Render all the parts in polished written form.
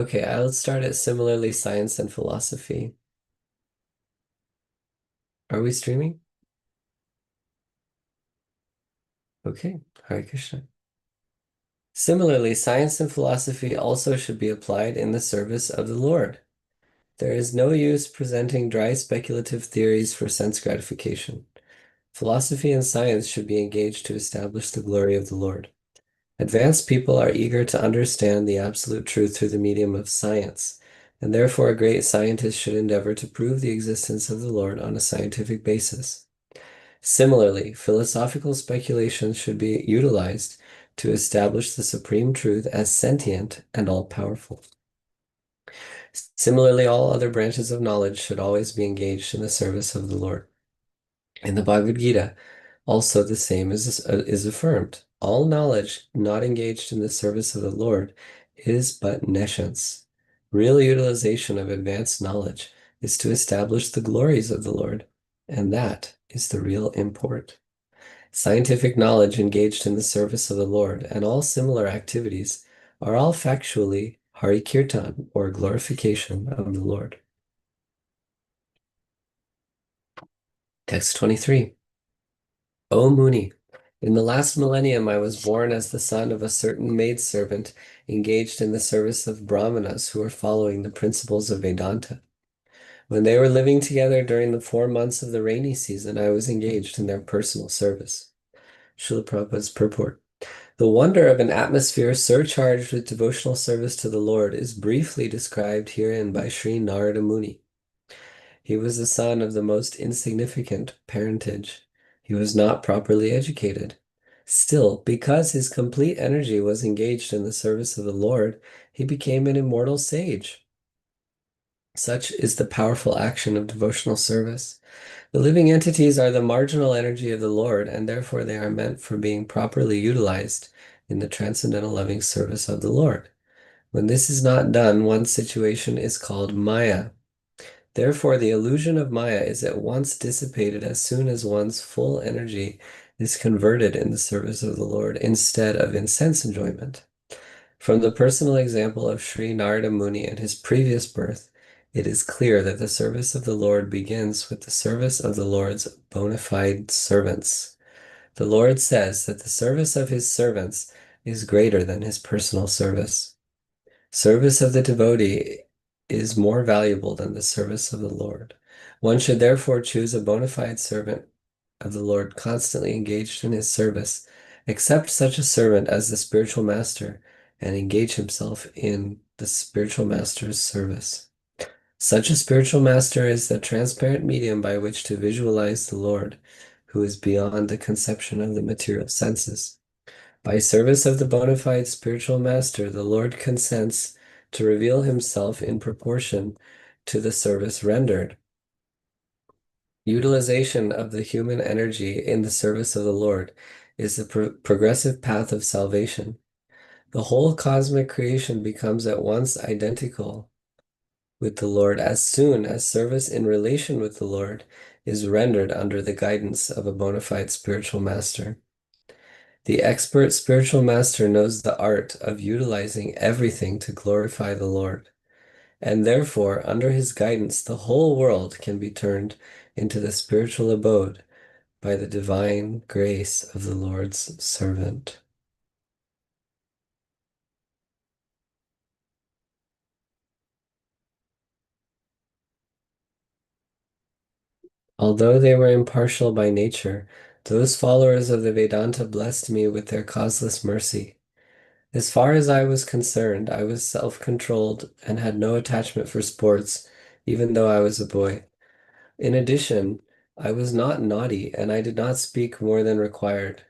Okay, I'll start at similarly science and philosophy. Are we streaming? Okay, Hare Krishna. Similarly, science and philosophy also should be applied in the service of the Lord. There is no use presenting dry speculative theories for sense gratification. Philosophy and science should be engaged to establish the glory of the Lord. Advanced people are eager to understand the absolute truth through the medium of science, and therefore a great scientist should endeavor to prove the existence of the Lord on a scientific basis. Similarly, philosophical speculations should be utilized to establish the supreme truth as sentient and all-powerful. Similarly, all other branches of knowledge should always be engaged in the service of the Lord. In the Bhagavad Gita, also the same is affirmed. All knowledge not engaged in the service of the Lord is but nescience. Real utilization of advanced knowledge is to establish the glories of the Lord, and that is the real import. Scientific knowledge engaged in the service of the Lord and all similar activities are all factually Hari Kirtan, or glorification of the Lord. Text 23. O Muni, in the last millennium I was born as the son of a certain maidservant engaged in the service of Brahmanas who are following the principles of Vedanta. When they were living together during the 4 months of the rainy season, I was engaged in their personal service. Srila Prabhupada's purport. The wonder of an atmosphere surcharged with devotional service to the Lord is briefly described herein by Sri Narada Muni. He was the son of the most insignificant parentage. He was not properly educated. Still, because his complete energy was engaged in the service of the Lord, he became an immortal sage. Such is the powerful action of devotional service. The living entities are the marginal energy of the Lord, and therefore they are meant for being properly utilized in the transcendental loving service of the Lord. When this is not done, one situation is called Maya. Therefore, the illusion of Maya is at once dissipated as soon as one's full energy is converted in the service of the Lord instead of in sense enjoyment. From the personal example of Sri Narada Muni and his previous birth, it is clear that the service of the Lord begins with the service of the Lord's bona fide servants. The Lord says that the service of his servants is greater than his personal service. Service of the devotee is more valuable than the service of the Lord. One should therefore choose a bona fide servant of the Lord constantly engaged in his service, accept such a servant as the spiritual master, and engage himself in the spiritual master's service. Such a spiritual master is the transparent medium by which to visualize the Lord, who is beyond the conception of the material senses. By service of the bona fide spiritual master, the Lord consents to reveal himself in proportion to the service rendered. Utilization of the human energy in the service of the Lord is the progressive path of salvation. The whole cosmic creation becomes at once identical with the Lord as soon as service in relation with the Lord is rendered under the guidance of a bona fide spiritual master. The expert spiritual master knows the art of utilizing everything to glorify the Lord, and therefore, under his guidance, the whole world can be turned into the spiritual abode by the divine grace of the Lord's servant. Although they were impartial by nature, those followers of the Vedanta blessed me with their causeless mercy. As far as I was concerned, I was self-controlled and had no attachment for sports, even though I was a boy. In addition, I was not naughty and I did not speak more than required.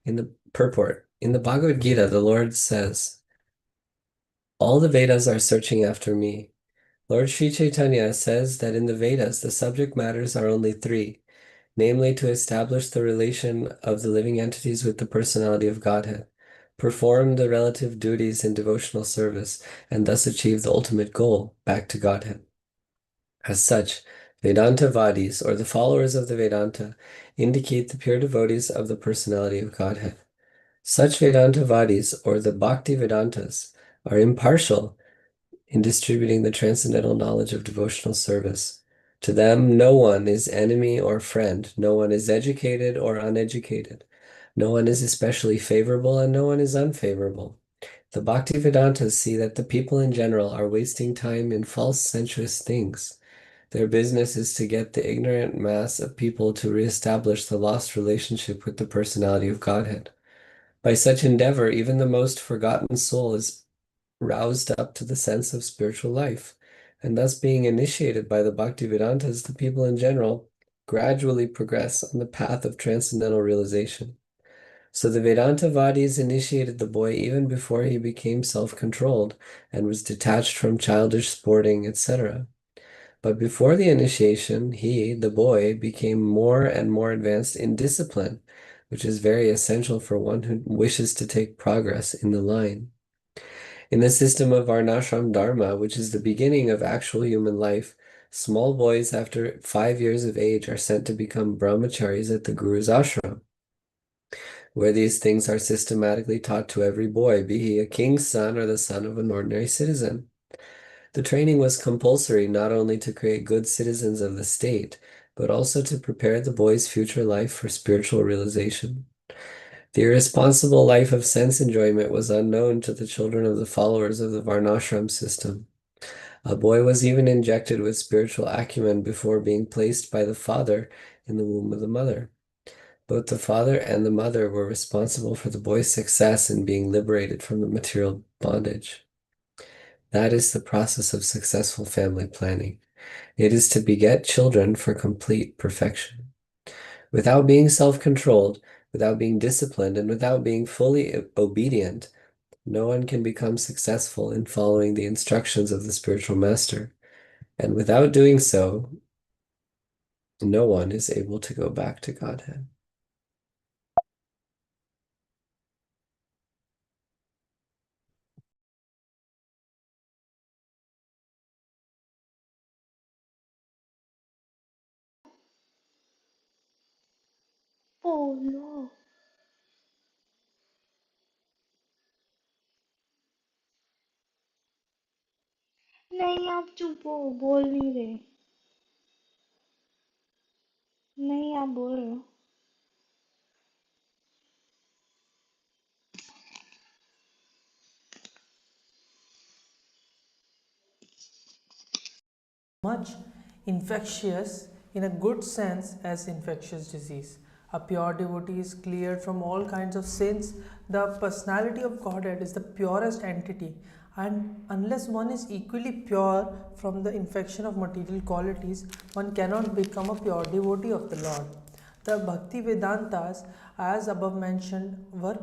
In the purport, in the Bhagavad Gita, the Lord says, all the Vedas are searching after me. Lord Sri Chaitanya says that in the Vedas, the subject matters are only three, namely to establish the relation of the living entities with the personality of Godhead, perform the relative duties in devotional service, and thus achieve the ultimate goal, back to Godhead. As such, Vedantavadis, or the followers of the Vedanta, indicate the pure devotees of the personality of Godhead. Such Vedantavadis, or the Bhakti Vedantas, are impartial in distributing the transcendental knowledge of devotional service. To them, no one is enemy or friend. No one is educated or uneducated. No one is especially favorable and no one is unfavorable. The Bhaktivedantas see that the people in general are wasting time in false sensuous things. Their business is to get the ignorant mass of people to reestablish the lost relationship with the personality of Godhead. By such endeavor, even the most forgotten soul is roused up to the sense of spiritual life, and thus being initiated by the Bhaktivedantas, the people in general gradually progress on the path of transcendental realization. So the Vedantavadis initiated the boy even before he became self-controlled and was detached from childish sporting, etc. But before the initiation, he, the boy, became more and more advanced in discipline, which is very essential for one who wishes to take progress in the line. In the system of Varnashram Dharma, which is the beginning of actual human life, small boys after 5 years of age are sent to become brahmacharis at the Guru's ashram, where these things are systematically taught to every boy, be he a king's son or the son of an ordinary citizen. The training was compulsory not only to create good citizens of the state, but also to prepare the boy's future life for spiritual realization. The irresponsible life of sense enjoyment was unknown to the children of the followers of the Varnashram system. A boy was even injected with spiritual acumen before being placed by the father in the womb of the mother. Both the father and the mother were responsible for the boy's success in being liberated from the material bondage. That is the process of successful family planning. It is to beget children for complete perfection. Without being self-controlled, without being disciplined, and without being fully obedient, no one can become successful in following the instructions of the spiritual master. And without doing so, no one is able to go back to Godhead. Oh no. नहीं आप चुप हो बोल नहीं रहे नहीं आप बोल रहे हो Much infectious in a good sense as infectious disease. A pure devotee is cleared from all kinds of sins. The personality of Godhead is the purest entity, and unless one is equally pure from the infection of material qualities, one cannot become a pure devotee of the Lord. The Bhakti Vedantas, as above mentioned, were